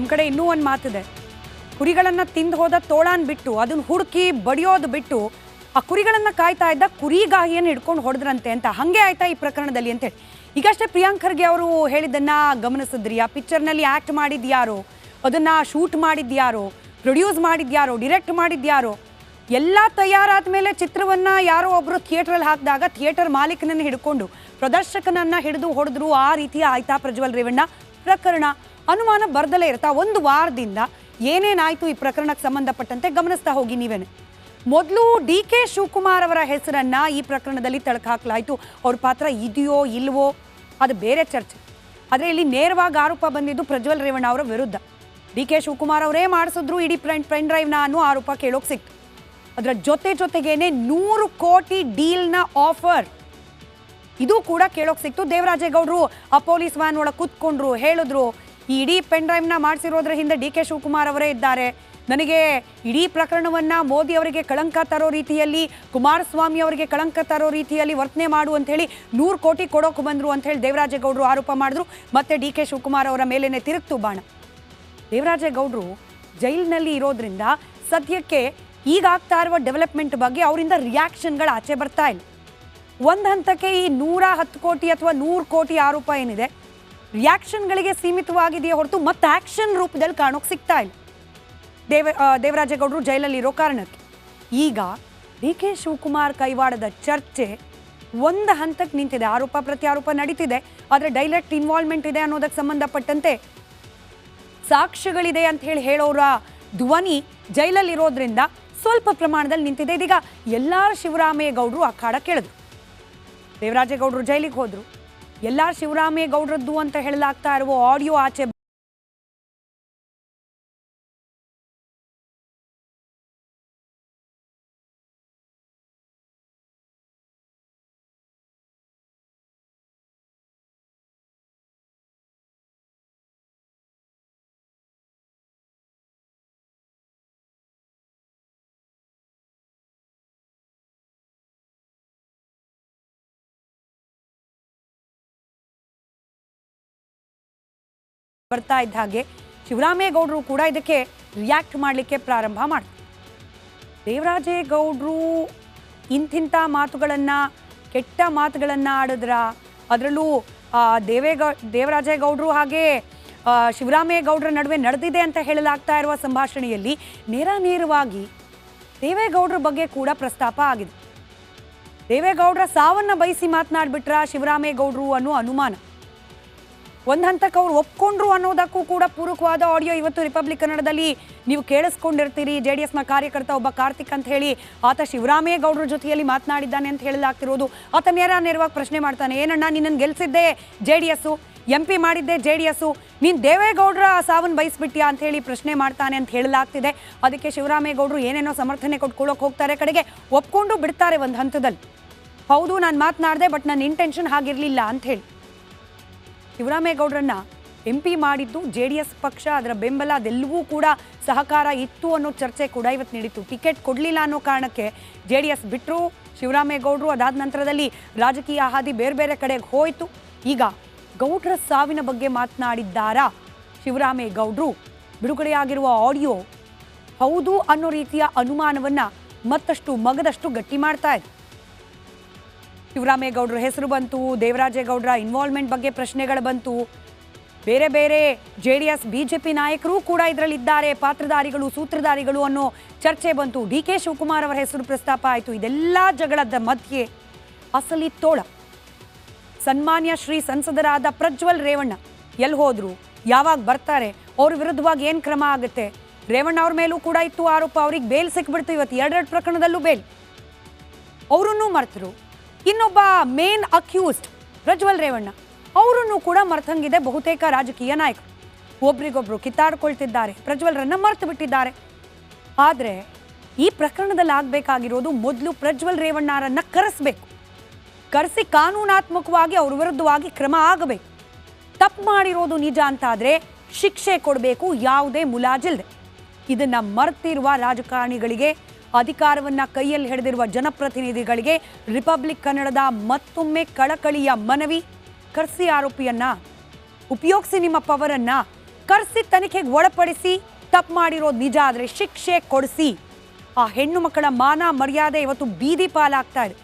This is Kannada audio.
ನಮ್ಮ ಕಡೆ ಇನ್ನೂ ಒಂದು ಮಾತಿದೆ, ಕುರಿಗಳನ್ನು ತಿಂದು ಹೋದ ತೋಳಾನ್ ಬಿಟ್ಟು ಅದನ್ನು ಹುಡುಕಿ ಬಡಿಯೋದು ಬಿಟ್ಟು ಆ ಕುರಿಗಳನ್ನು ಕಾಯ್ತಾ ಇದ್ದ ಕುರಿಗಾಹಿಯನ್ನು ಹಿಡ್ಕೊಂಡು ಹೊಡೆದ್ರಂತೆ ಅಂತ. ಹಾಗೆ ಆಯ್ತಾ ಈ ಪ್ರಕರಣದಲ್ಲಿ ಅಂತೇಳಿ ಈಗಷ್ಟೇ ಪ್ರಿಯಾಂಕ್ ಖರ್ಗೆ ಅವರು ಹೇಳಿದ್ದನ್ನು ಗಮನಿಸಿದ್ರಿ. ಆ ಪಿಕ್ಚರ್ನಲ್ಲಿ ಆ್ಯಕ್ಟ್ ಮಾಡಿದ್ಯಾರೋ, ಅದನ್ನು ಶೂಟ್ ಮಾಡಿದ್ಯಾರೋ, ಪ್ರೊಡ್ಯೂಸ್ ಮಾಡಿದ್ಯಾರೋ, ಡಿರೆಕ್ಟ್ ಮಾಡಿದ್ಯಾರೋ, ಎಲ್ಲ ತಯಾರಾದ ಮೇಲೆ ಚಿತ್ರವನ್ನು ಯಾರೋ ಒಬ್ಬರು ಥಿಯೇಟ್ರಲ್ಲಿ ಹಾಕಿದಾಗ ಥಿಯೇಟರ್ ಮಾಲೀಕನನ್ನು ಹಿಡ್ಕೊಂಡು ಪ್ರದರ್ಶಕನನ್ನು ಹಿಡಿದು ಹೊಡೆದ್ರು. ಆ ರೀತಿಯ ಆಯ್ತಾ ಪ್ರಜ್ವಲ್ ರೇವಣ್ಣ ಪ್ರಕರಣ? ಅನುಮಾನ ಬರ್ದಲೇ ಇರ್ತಾ ಒಂದು ವಾರದಿಂದ ಏನೇನಾಯಿತು ಈ ಪ್ರಕರಣಕ್ಕೆ ಸಂಬಂಧಪಟ್ಟಂತೆ ಗಮನಿಸ್ತಾ ಹೋಗಿ ನೀವೇನೆ. ಮೊದಲು DK ಶಿವಕುಮಾರ್ ಅವರ ಹೆಸರನ್ನು ಈ ಪ್ರಕರಣದಲ್ಲಿ ತಳಕು ಹಾಕಲಾಯಿತು. ಅವ್ರ ಪಾತ್ರ ಇದೆಯೋ ಇಲ್ವೋ ಅದು ಬೇರೆ ಚರ್ಚೆ. ಆದರೆ ಇಲ್ಲಿ ನೇರವಾಗಿ ಆರೋಪ ಬಂದಿದ್ದು ಪ್ರಜ್ವಲ್ ರೇವಣ್ಣ ಅವರ ವಿರುದ್ಧ. DK ಶಿವಕುಮಾರ್ ಅವರೇ ಮಾಡಿಸಿದ್ರು ಇಡೀ ಪೆನ್ ಡ್ರೈವ್ನ ಅನ್ನೋ ಆರೋಪ ಕೇಳೋಕೆ ಸಿಕ್ತು. ಅದರ ಜೊತೆಗೇನೆ 100 ಕೋಟಿ ಡೀಲ್ನ ಆಫರ್ ಇದು ಕೂಡ ಕೇಳೋಕೆ ಸಿಕ್ತು. ದೇವರಾಜೇಗೌಡರು ಆ ಪೊಲೀಸ್ ವ್ಯಾನ್ ಒಳಗೆ ಕೂತ್ಕೊಂಡ್ರು, ಹೇಳಿದ್ರು ಈ ಇಡೀ ಪೆನ್ ಡ್ರೈವ್ನ ಮಾಡಿಸಿರೋದ್ರ ಹಿಂದೆ DK ಶಿವಕುಮಾರ್ ಅವರೇ ಇದ್ದಾರೆ. ನನಗೆ ಇಡೀ ಪ್ರಕರಣವನ್ನು ಮೋದಿ ಅವರಿಗೆ ಕಳಂಕ ತರೋ ರೀತಿಯಲ್ಲಿ, ಕುಮಾರಸ್ವಾಮಿ ಅವರಿಗೆ ಕಳಂಕ ತರೋ ರೀತಿಯಲ್ಲಿ ವರ್ತನೆ ಮಾಡು ಅಂಥೇಳಿ 100 ಕೋಟಿ ಕೊಡೋಕೆ ಬಂದರು ಅಂಥೇಳಿ ದೇವರಾಜೇಗೌಡರು ಆರೋಪ ಮಾಡಿದ್ರು. ಮತ್ತೆ DK ಶಿವಕುಮಾರ್ ಅವರ ಮೇಲೇನೆ ತಿರುಗ್ತು ಬಾಣ. ದೇವರಾಜೇಗೌಡರು ಜೈಲಿನಲ್ಲಿ ಇರೋದ್ರಿಂದ ಸದ್ಯಕ್ಕೆ ಈಗ ಆಗ್ತಾ ಇರುವ ಡೆವಲಪ್ಮೆಂಟ್ ಬಗ್ಗೆ ಅವರಿಂದ ರಿಯಾಕ್ಷನ್ಗಳು ಆಚೆ ಬರ್ತಾ ಇಲ್ಲ. ಒಂದು ಹಂತಕ್ಕೆ ಈ 110 ಕೋಟಿ ಅಥವಾ 100 ಕೋಟಿ ಆರೋಪ ಏನಿದೆ ರಿಯಾಕ್ಷನ್ಗಳಿಗೆ ಸೀಮಿತವಾಗಿದೆಯೇ ಹೊರತು ಮತ್ತೆ ಆ್ಯಕ್ಷನ್ ರೂಪದಲ್ಲಿ ಕಾಣೋಕೆ ಸಿಗ್ತಾ ಇಲ್ಲ ದೇವರಾಜೇಗೌಡರು ಜೈಲಲ್ಲಿ ಇರೋ ಕಾರಣಕ್ಕೆ. ಈಗ DK ಶಿವಕುಮಾರ್ ಕೈವಾಡದ ಚರ್ಚೆ ಒಂದು ಹಂತಕ್ಕೆ ನಿಂತಿದೆ. ಆರೋಪ ಪ್ರತ್ಯಾರೋಪ ನಡೀತಿದೆ, ಆದರೆ ಡೈರೆಕ್ಟ್ ಇನ್ವಾಲ್ವ್ಮೆಂಟ್ ಇದೆ ಅನ್ನೋದಕ್ಕೆ ಸಂಬಂಧಪಟ್ಟಂತೆ ಸಾಕ್ಷ್ಯಗಳಿದೆ ಅಂತ ಹೇಳೋರ ಧ್ವನಿ ಜೈಲಲ್ಲಿರೋದ್ರಿಂದ ಸ್ವಲ್ಪ ಪ್ರಮಾಣದಲ್ಲಿ ನಿಂತಿದೆ. ಇದೀಗ ಎಲ್ಲಾರ್ ಶಿವರಾಮೇಗೌಡರು ಅಖಾಡ ಕೇಳಿದ್ರು. ದೇವರಾಜೇಗೌಡರು ಜೈಲಿಗೆ ಹೋದ್ರು. ಎಲ್ಲಾರ್ ಶಿವರಾಮೇಗೌಡರದ್ದು ಅಂತ ಹೇಳಲಾಗ್ತಾ ಇರುವ ಆಡಿಯೋ ಆಚೆ ಬರ್ತಾ ಇದ್ದ ಹಾಗೆ ಶಿವರಾಮೇಗೌಡರು ಕೂಡ ಇದಕ್ಕೆ ರಿಯಾಕ್ಟ್ ಮಾಡಲಿಕ್ಕೆ ಪ್ರಾರಂಭ ಮಾಡ್ತಾರೆ. ದೇವರಾಜೇಗೌಡರು ಇಂತಿಂಥ ಮಾತುಗಳನ್ನು, ಕೆಟ್ಟ ಮಾತುಗಳನ್ನು ಆಡಿದ್ರ, ಅದರಲ್ಲೂ ದೇವರಾಜೇಗೌಡರು ಹಾಗೆ ಶಿವರಾಮೇಗೌಡರ ನಡುವೆ ನಡೆದಿದೆ ಅಂತ ಹೇಳಲಾಗ್ತಾ ಇರುವ ಸಂಭಾಷಣೆಯಲ್ಲಿ ನೇರವಾಗಿ ದೇವೇಗೌಡರ ಬಗ್ಗೆ ಕೂಡ ಪ್ರಸ್ತಾಪ ಆಗಿದೆ. ದೇವೇಗೌಡರ ಸಾವನ್ನು ಬಯಸಿ ಮಾತನಾಡ್ಬಿಟ್ರ ಶಿವರಾಮೇಗೌಡರು ಅನ್ನೋ ಅನುಮಾನ. ಒಂದು ಹಂತಕ್ಕೆ ಅವ್ರು ಒಪ್ಕೊಂಡ್ರು ಅನ್ನೋದಕ್ಕೂ ಕೂಡ ಪೂರಕವಾದ ಆಡಿಯೋ ಇವತ್ತು ರಿಪಬ್ಲಿಕ್ ಕನ್ನಡದಲ್ಲಿ ನೀವು ಕೇಳಿಸ್ಕೊಂಡಿರ್ತೀರಿ. JDSನ ಕಾರ್ಯಕರ್ತ ಒಬ್ಬ ಕಾರ್ತಿಕ್ ಅಂತ ಹೇಳಿ ಆತ ಶಿವರಾಮೇಗೌಡರ ಜೊತೆಯಲ್ಲಿ ಮಾತನಾಡಿದ್ದಾನೆ ಅಂತ ಹೇಳಲಾಗ್ತಿರೋದು. ಆತ ನೇರವಾಗಿ ಪ್ರಶ್ನೆ ಮಾಡ್ತಾನೆ, ಏನಣ್ಣ ನಿನ್ನನ್ನು ಗೆಲ್ಸಿದ್ದೆ JDS, MP ಮಾಡಿದ್ದೆ JDS, ನೀನು ದೇವೇಗೌಡರ ಸಾವನ್ನು ಬಯಸ್ಬಿಟ್ಯಾ ಅಂತ ಹೇಳಿ ಪ್ರಶ್ನೆ ಮಾಡ್ತಾನೆ ಅಂತ ಹೇಳಲಾಗ್ತಿದೆ. ಅದಕ್ಕೆ ಶಿವರಾಮೇಗೌಡರು ಏನೇನೋ ಸಮರ್ಥನೆ ಕೊಟ್ಕೊಳ್ಳೋಕೆ ಹೋಗ್ತಾರೆ, ಕಡೆಗೆ ಒಪ್ಕೊಂಡು ಬಿಡ್ತಾರೆ ಒಂದು ಹಂತದಲ್ಲಿ. ಹೌದು ನಾನು ಮಾತನಾಡಿದೆ, ಬಟ್ ನನ್ನ ಇಂಟೆನ್ಷನ್ ಹಾಗಿರಲಿಲ್ಲ ಅಂತ ಹೇಳಿ. ಶಿವರಾಮೇಗೌಡರನ್ನ MP ಮಾಡಿದ್ದು JDS ಪಕ್ಷ, ಅದರ ಬೆಂಬಲ ಅದೆಲ್ಲವೂ ಕೂಡ ಸಹಕಾರ ಇತ್ತು ಅನ್ನೋ ಚರ್ಚೆ ಕೂಡ ಇವತ್ತು ನಡೀತು. ಟಿಕೆಟ್ ಕೊಡಲಿಲ್ಲ ಅನ್ನೋ ಕಾರಣಕ್ಕೆ JDS ಬಿಟ್ಟರು ಶಿವರಾಮೇಗೌಡರು. ಅದಾದ ನಂತರದಲ್ಲಿ ರಾಜಕೀಯ ಹಾದಿ ಬೇರೆ ಕಡೆಗೆ ಹೋಯಿತು. ಈಗ ಗೌಡ್ರ ಸಾವಿನ ಬಗ್ಗೆ ಮಾತನಾಡಿದ್ದಾರಾ ಶಿವರಾಮೇಗೌಡರು? ಬಿಡುಗಡೆಯಾಗಿರುವ ಆಡಿಯೋ ಹೌದು ಅನ್ನೋ ರೀತಿಯ ಅನುಮಾನವನ್ನು ಮತ್ತಷ್ಟು ಮಗದಷ್ಟು ಗಟ್ಟಿ ಮಾಡ್ತಾ ಇದೆ. ಶಿವರಾಮೇಗೌಡರ ಹೆಸರು ಬಂತು, ದೇವರಾಜೇಗೌಡರ ಇನ್ವಾಲ್ವ್ಮೆಂಟ್ ಬಗ್ಗೆ ಪ್ರಶ್ನೆಗಳು ಬಂತು, ಬೇರೆ JDS BJP ನಾಯಕರು ಕೂಡ ಇದರಲ್ಲಿದ್ದಾರೆ, ಪಾತ್ರಧಾರಿಗಳು ಸೂತ್ರಧಾರಿಗಳು ಅನ್ನೋ ಚರ್ಚೆ ಬಂತು. DK ಶಿವಕುಮಾರ್ ಅವರ ಹೆಸರು ಪ್ರಸ್ತಾಪ ಆಯಿತು. ಇದೆಲ್ಲ ಜಗಳದ ಮಧ್ಯೆ ಅಸಲಿ ತೋಳ ಸನ್ಮಾನ್ಯ ಶ್ರೀ ಸಂಸದರಾದ ಪ್ರಜ್ವಲ್ ರೇವಣ್ಣ ಎಲ್ಲಿ ಹೋದ್ರು, ಯಾವಾಗ ಬರ್ತಾರೆ, ಅವ್ರ ವಿರುದ್ಧವಾಗಿ ಏನು ಕ್ರಮ ಆಗುತ್ತೆ? ರೇವಣ್ಣ ಅವ್ರ ಮೇಲೂ ಕೂಡ ಇತ್ತು ಆರೋಪ, ಅವ್ರಿಗೆ ಬೇಲ್ ಸಿಕ್ಬಿಡ್ತು. ಇವತ್ತು ಎರಡೆರಡು ಪ್ರಕರಣದಲ್ಲೂ ಬೇಲ್. ಅವರನ್ನು ಮರ್ತರು. ಇನ್ನೊಬ್ಬ ಮೇನ್ ಅಕ್ಯೂಸ್ಡ್ ಪ್ರಜ್ವಲ್ ರೇವಣ್ಣ, ಅವರನ್ನು ಕೂಡ ಮರ್ತಂಗಿದೆ ಬಹುತೇಕ ರಾಜಕೀಯ ನಾಯಕರು. ಒಬ್ರಿಗೊಬ್ರು ಕಿತ್ತಾಡ್ಕೊಳ್ತಿದ್ದಾರೆ, ಪ್ರಜ್ವಲ್ರನ್ನ ಮರ್ತು ಬಿಟ್ಟಿದ್ದಾರೆ. ಆದರೆ ಈ ಪ್ರಕರಣದಲ್ಲಿ ಆಗಬೇಕಾಗಿರೋದು ಮೊದಲು ಪ್ರಜ್ವಲ್ ರೇವಣ್ಣರನ್ನ ಕರೆಸಿ ಕಾನೂನಾತ್ಮಕವಾಗಿ ಅವ್ರ ವಿರುದ್ಧವಾಗಿ ಕ್ರಮ ಆಗಬೇಕು. ತಪ್ಪು ಮಾಡಿರೋದು ನಿಜ ಅಂತಾದರೆ ಶಿಕ್ಷೆ ಕೊಡಬೇಕು, ಯಾವುದೇ ಮುಲಾಜಿಲ್ಲದೆ. ಇದನ್ನ ಮರ್ತಿರುವ ರಾಜಕಾರಣಿಗಳಿಗೆ, ಅಧಿಕಾರವನ್ನು ಕೈಯಲ್ಲಿ ಹಿಡಿದಿರುವ ಜನಪ್ರತಿನಿಧಿಗಳಿಗೆ ರಿಪಬ್ಲಿಕ್ ಕನ್ನಡದ ಮತ್ತೊಮ್ಮೆ ಕಳಕಳಿಯ ಮನವಿ. ಕರೆಸಿ ಆರೋಪಿಯನ್ನ, ಉಪಯೋಗಿಸಿ ನಿಮ್ಮ ಪವರನ್ನು, ಕರೆಸಿ ತನಿಖೆಗೆ ಒಳಪಡಿಸಿ ತಪ್ಪು ಮಾಡಿರೋದು ನಿಜ ಆದರೆ ಶಿಕ್ಷೆ ಕೊಡಿಸಿ. ಆ ಹೆಣ್ಣು ಮಕ್ಕಳ ಮಾನ ಮರ್ಯಾದೆ ಇವತ್ತು ಬೀದಿ ಪಾಲಾಗ್ತಾ ಇದೆ.